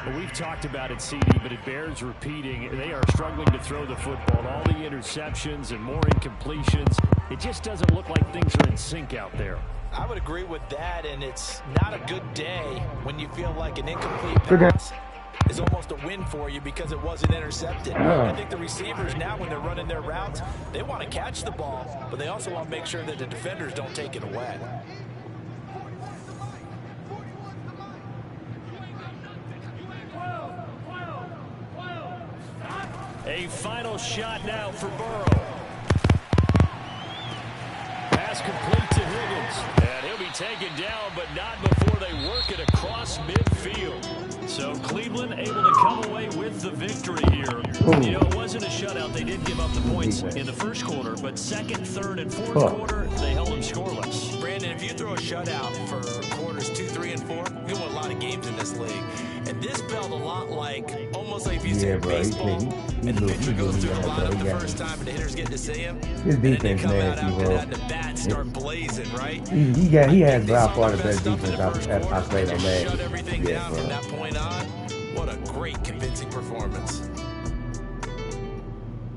Well, we've talked about it, CD, but it bears repeating. They are struggling to throw the football. All the interceptions and more incompletions. It just doesn't look like things are in sync out there. I would agree with that, and it's not a good day when you feel like an incomplete pass is almost a win for you because it wasn't intercepted. I think the receivers now, when they're running their routes, they want to catch the ball, but they also want to make sure that the defenders don't take it away. A final shot now for Burrow. Pass complete to Higgins. And he'll be taken down, but not before they work it across midfield. So Cleveland able to come away with the victory here. You know, it wasn't a shutout. They did give up the points in the first quarter, but 2nd, 3rd, and 4th quarter, they held them scoreless. Brandon, if you throw a shutout for quarters 2, 3, and 4, you won a lot of games in this league. And this felt a lot like, almost like if you say baseball, and the pitcher goes through the lineup the first time and the hitters get to see him, His and then they defense come out nasty, after bro. that and the bats start blazing, right? He has by far the They best saw the defense first I quarter, played they on just Madden. shut everything Yeah, down bro. from that point on. What a great, convincing performance.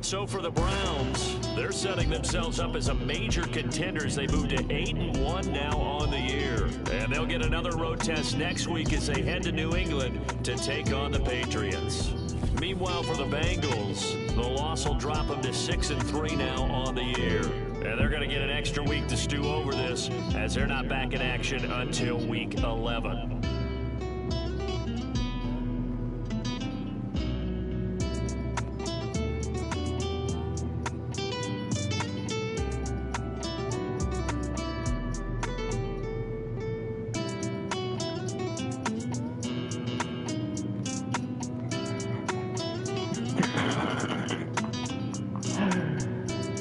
So for the Browns, they're setting themselves up as a major contender as they move to 8-1 now on the year. And they'll get another road test next week as they head to New England to take on the Patriots. Meanwhile, for the Bengals, the loss will drop them to 6-3 now on the year. And they're going to get an extra week to stew over this as they're not back in action until week 11.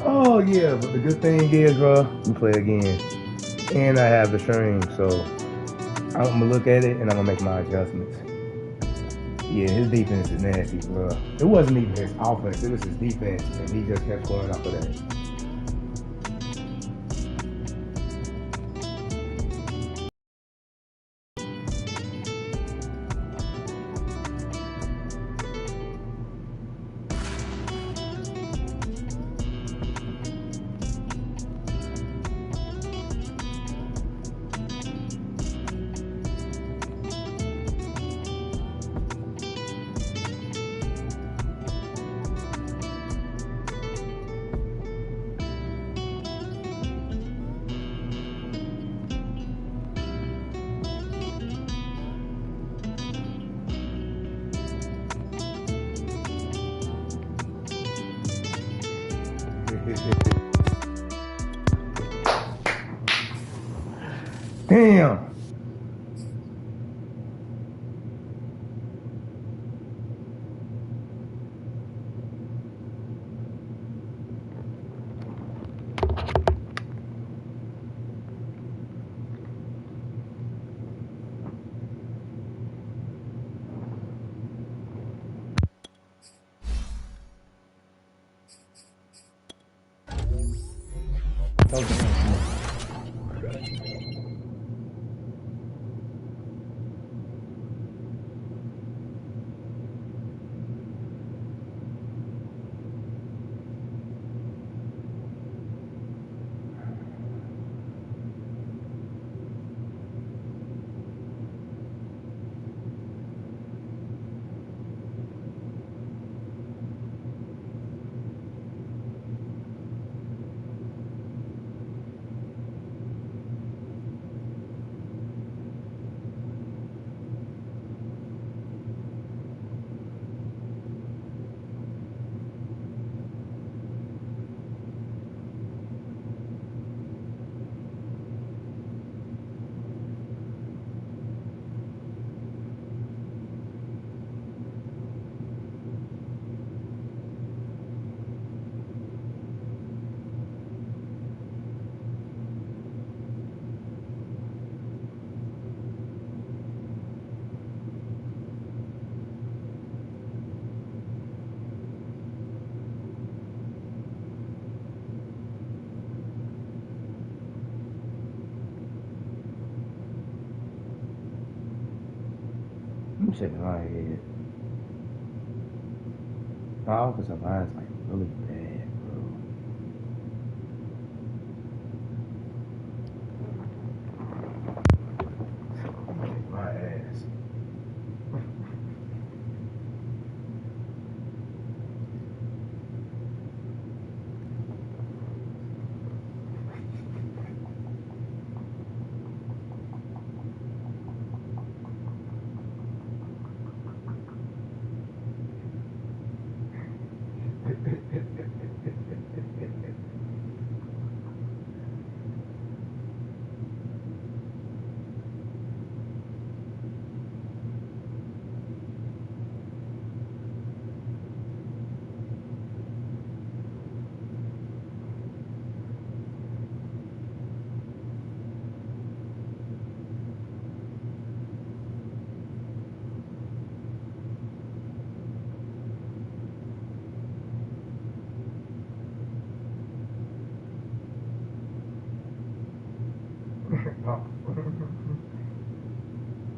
Oh yeah, but the good thing is, bro, we play again, and I have the stream, so I'm gonna look at it and I'm gonna make my adjustments. Yeah, his defense is nasty, bro. It wasn't even his offense; it was his defense, and he just kept scoring off of that. Damn. I'm shaking my head. My offensive line's like really bad, bro. I'm gonna kick my ass.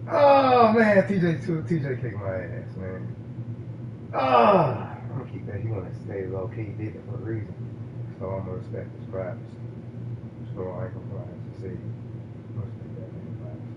Oh man, TJ kicked my ass, man. Ah, I'm gonna keep that. He wanna stay low key. He did it for a reason. So I'm gonna respect his privacy. So I ain't gonna lie to see. I'm gonna respect that man's privacy.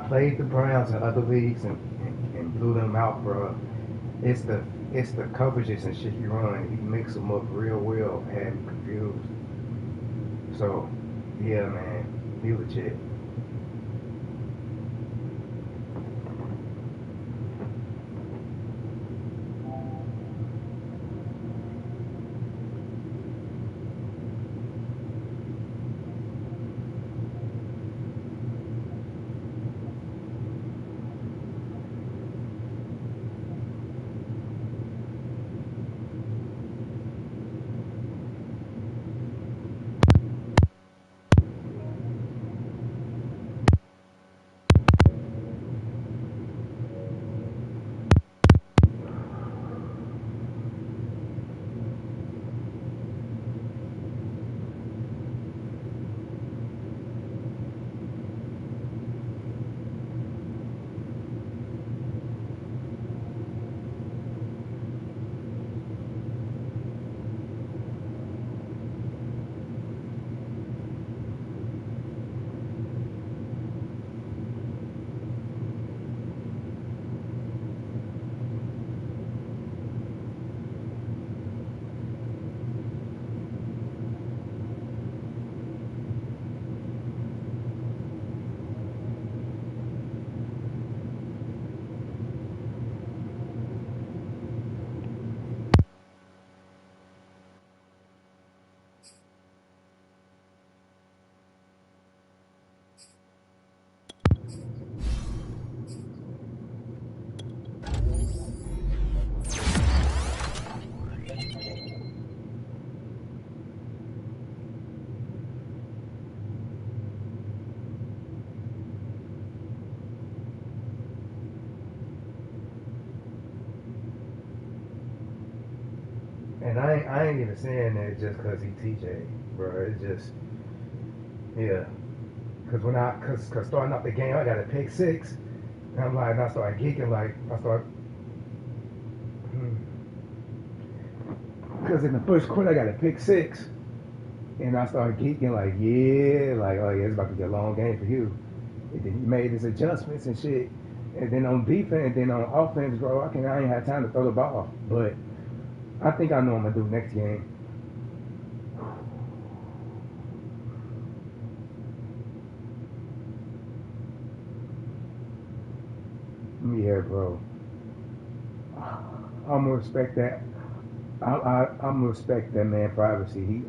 played the Browns in other leagues and blew them out, bro. It's the coverages and shit he run. He mix them up real well, had me confused. So, yeah, man, he legit. And I ain't even saying that just because he TJ, bro. It's just, yeah. Cause starting out the game, I got a pick six. And I'm like, and I started geeking, because in the first quarter, I got a pick six. And I started geeking, like, yeah, like, oh yeah, it's about to be a long game for you. And then he made his adjustments and shit. And then on defense, then on offense, bro, I ain't had time to throw the ball. But I think I know what I'm gonna do next game. Yeah, bro. I'm gonna respect that. I'm gonna respect that man privacy.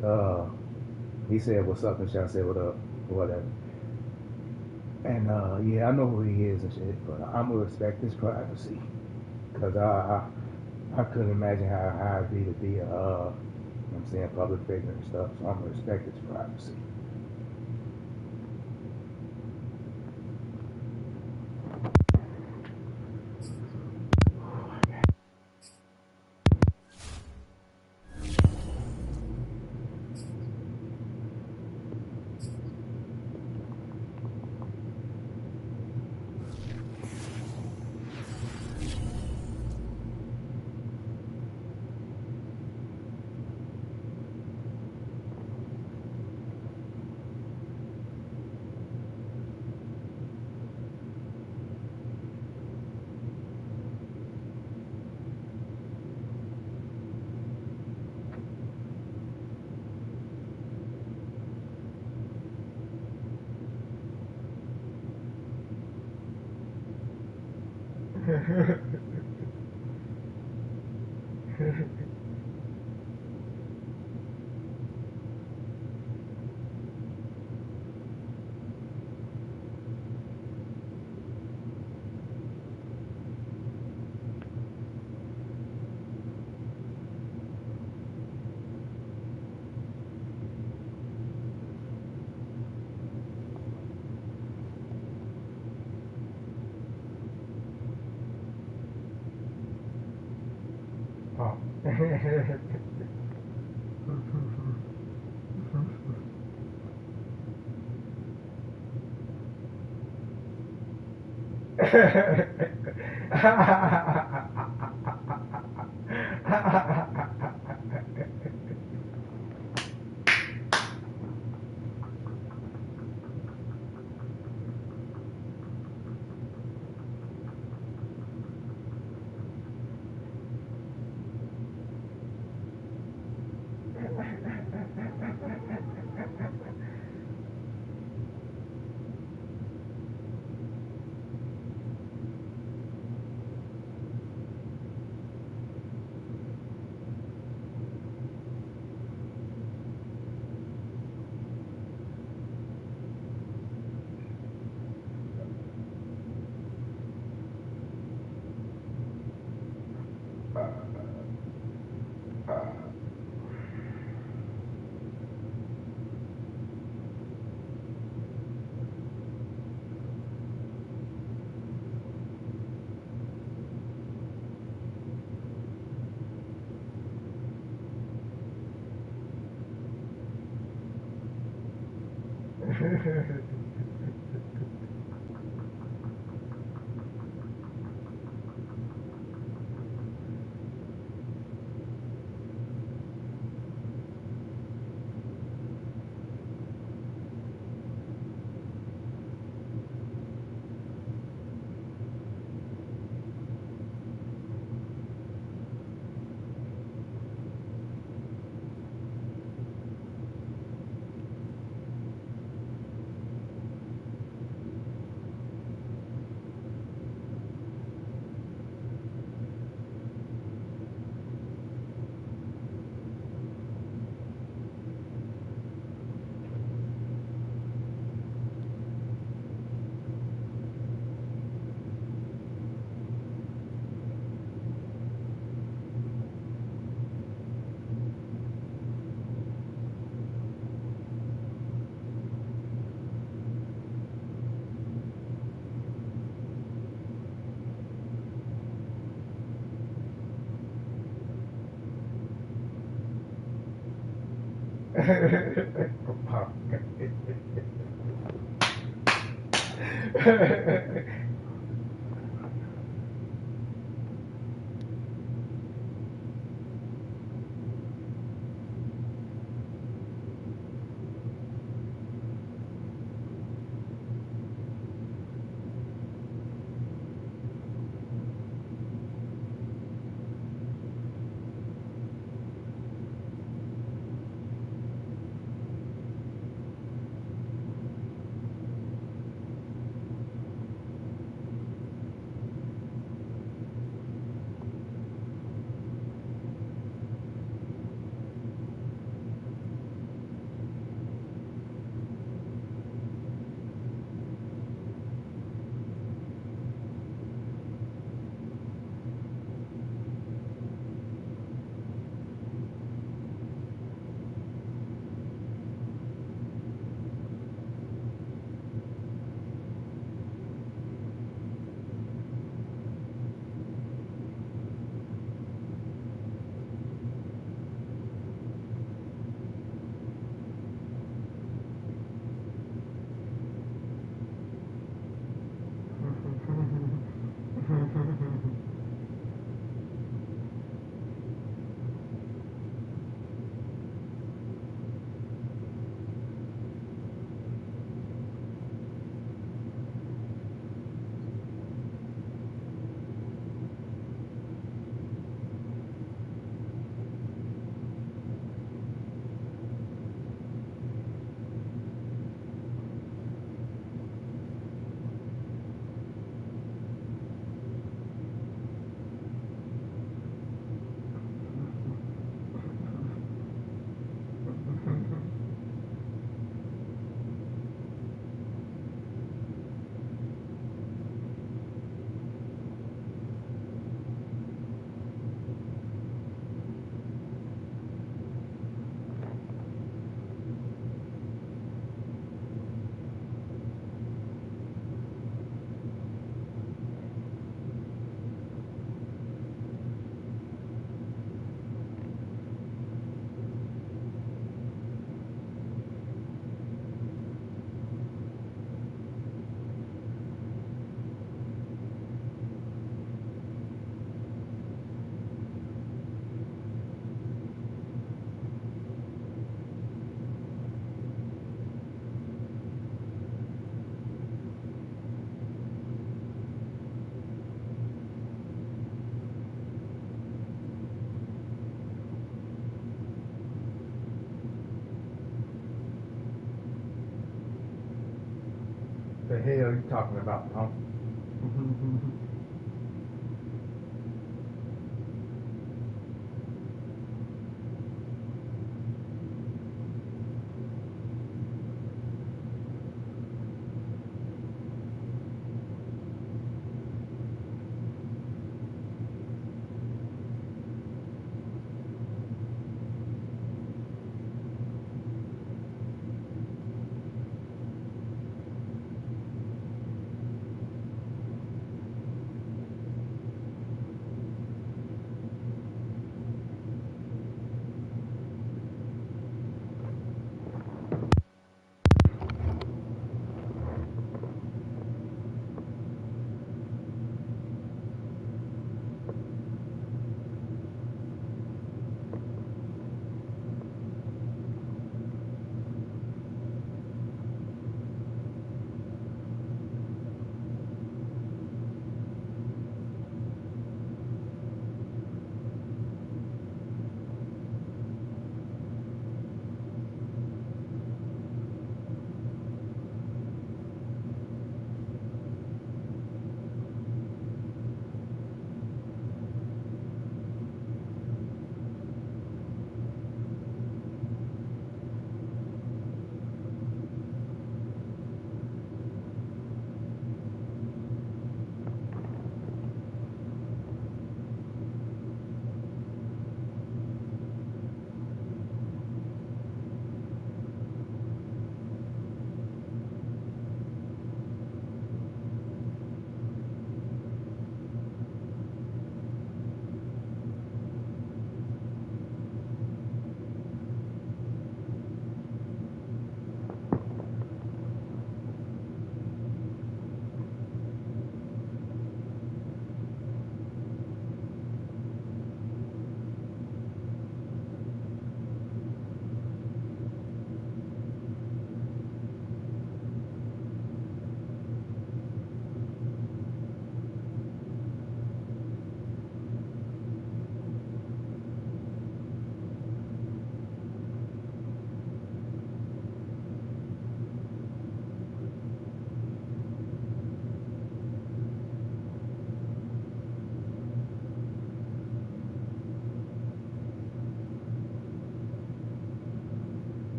He said what's up and shall say what up or whatever. And yeah, I know who he is and shit, but I'm gonna respect his privacy because I couldn't imagine how it'd be to be a I'm saying public figure and stuff. So I'm gonna respect his privacy. Oh. The hell you talking about, punk?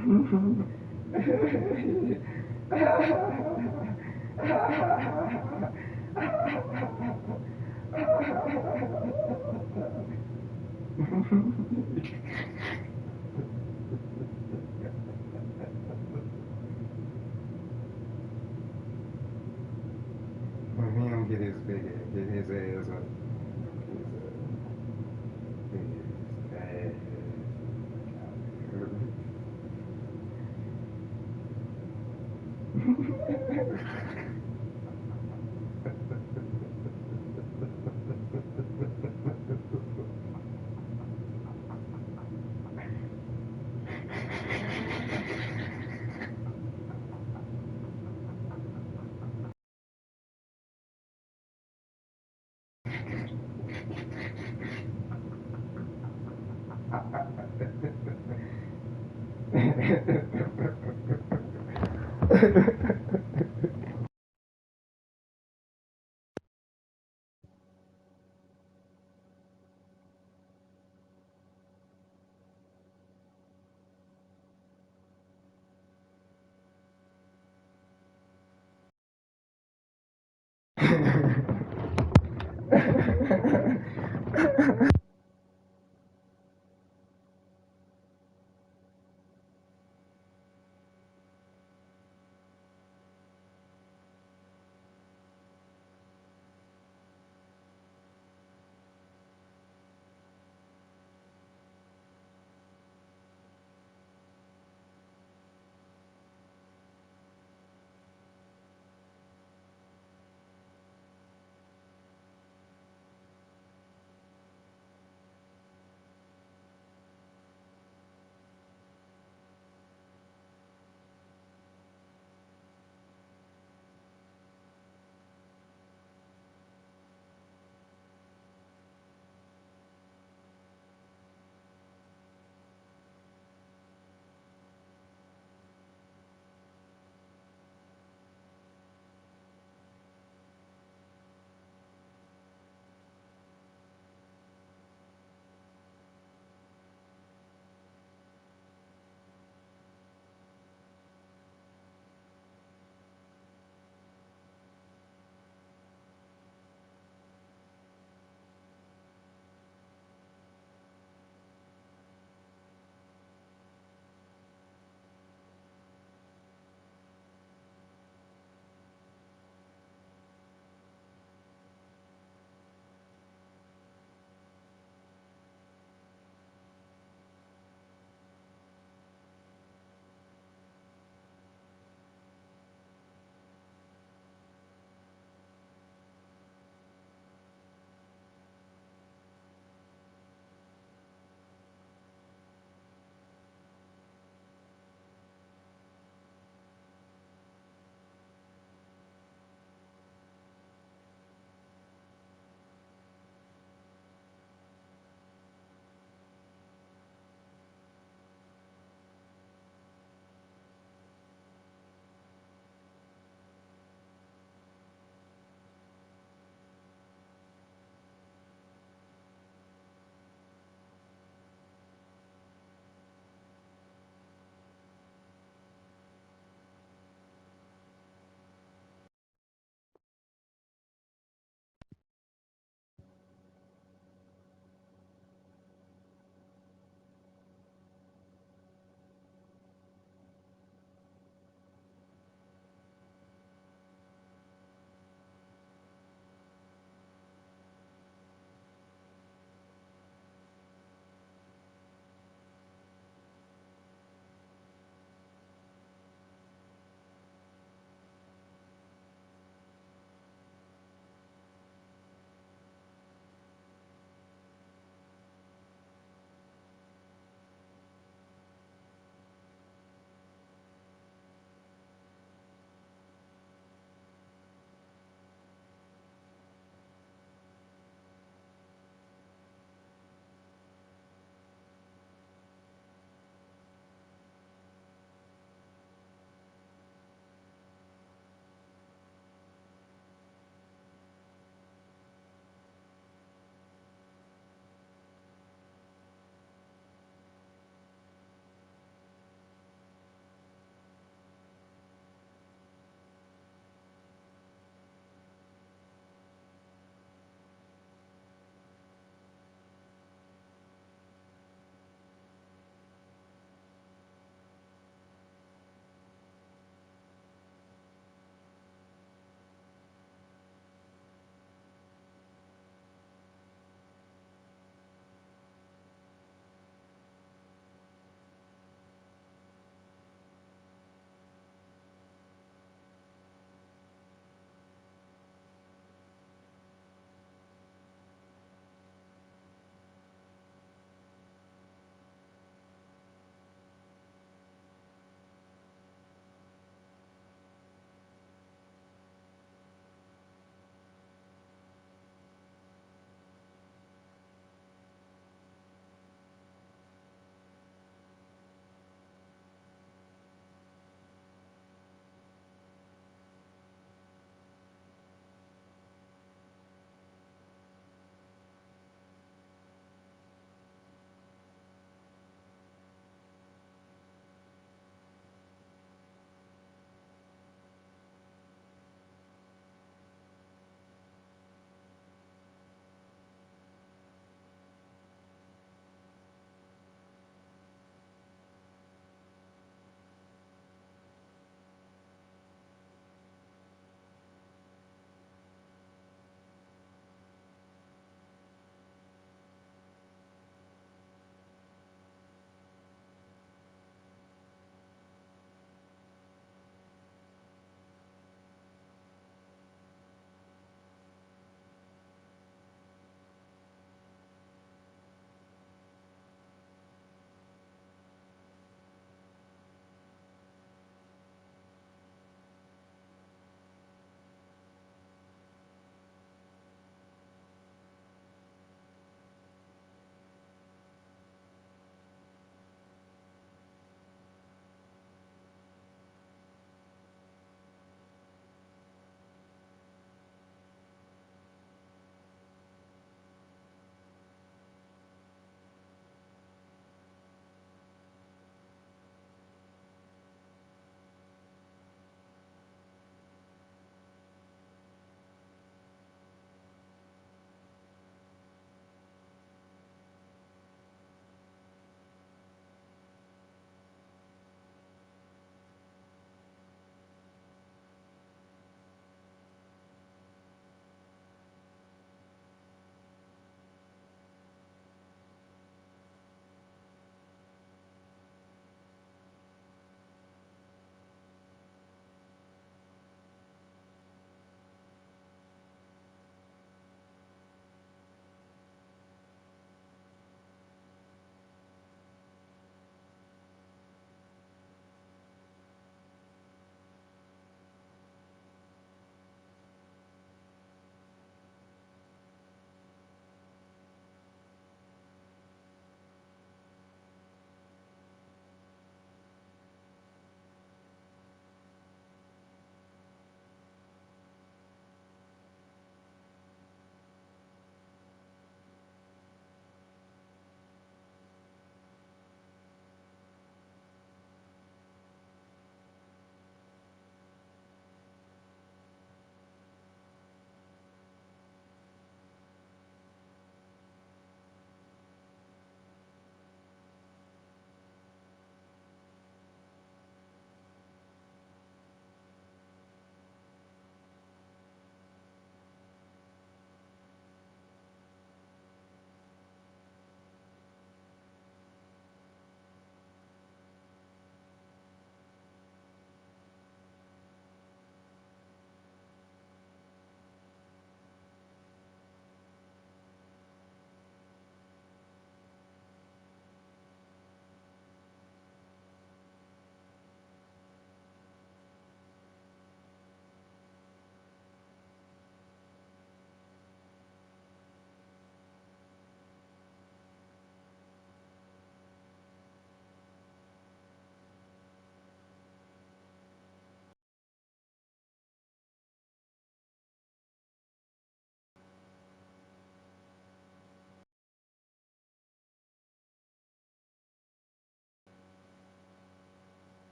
When him get his get his ass up. His ass.